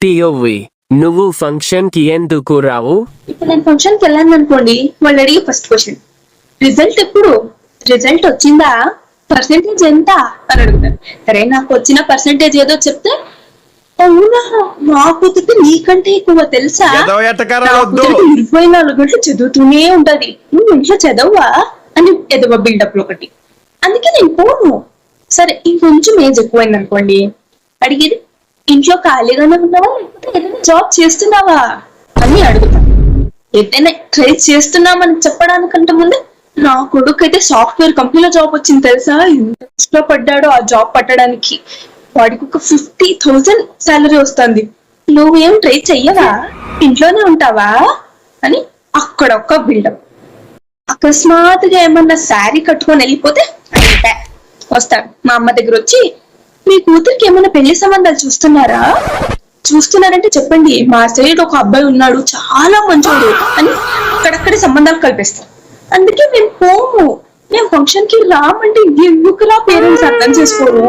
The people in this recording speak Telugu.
టియోవి నువ్వు ఫంక్షన్ కి ఎందుకు రావు? ఇప్పుడు నేను ఫంక్షన్ కి వెళ్ళాను అనుకోండి, వాళ్ళు అడిగే ఫస్ట్ క్వశ్చన్ రిజల్ట్ ఎప్పుడు, రిజల్ట్ వచ్చిందా, పర్సెంటేజ్ ఎంత అని అడుగుతారు. సరే నాకు వచ్చిన పర్సెంటేజ్ ఏదో చెప్తే, అవునా నా కూతురికి నీకంటే ఎక్కువ తెలుసా, 24 గంటలు చదువుతూనే ఉంటది, నువ్వు ఇంట్లో చదవా అని ఏదో బిల్డప్ ఒకటి. అందుకే నేను పోను. సరే ఇంకొంచెం ఏజ్ ఎక్కువైంది అనుకోండి, అడిగేది ఇంట్లో ఖాళీగానే ఉన్నావా లేకపోతే ఏదైనా జాబ్ చేస్తున్నావా అని అడుగుతాం. ఏదైనా ట్రై చేస్తున్నామని చెప్పడానికంటే ముందే నా కొడుకు అయితే సాఫ్ట్వేర్ కంపెనీలో జాబ్ వచ్చింది తెలుసా, ఎంత ఇష్టపడ్డాడో ఆ జాబ్ పట్టడానికి, వాడికి ఒక 50,000 శాలరీ వస్తుంది, నువ్వేం ట్రై చెయ్యవా, ఇంట్లోనే ఉంటావా అని అక్కడ ఒక్క బిల్డప్. అకస్మాత్తుగా ఏమన్నా శారీ కట్టుకొని వెళ్ళిపోతే వస్తాడు మా అమ్మ దగ్గర వచ్చి, మీ కూతురికి ఏమైనా పెళ్లి సంబంధాలు చూస్తున్నారంటే చెప్పండి, మా సైడ్ ఒక అబ్బాయి ఉన్నాడు చాలా మంచోడు అని అక్కడక్కడే సంబంధాలు కల్పిస్తారు. అందుకే మేము పోము, మేము ఫంక్షన్ కి రామంటే ఎందుకు రా పేరెంట్స్ అర్థం చేసుకోరు.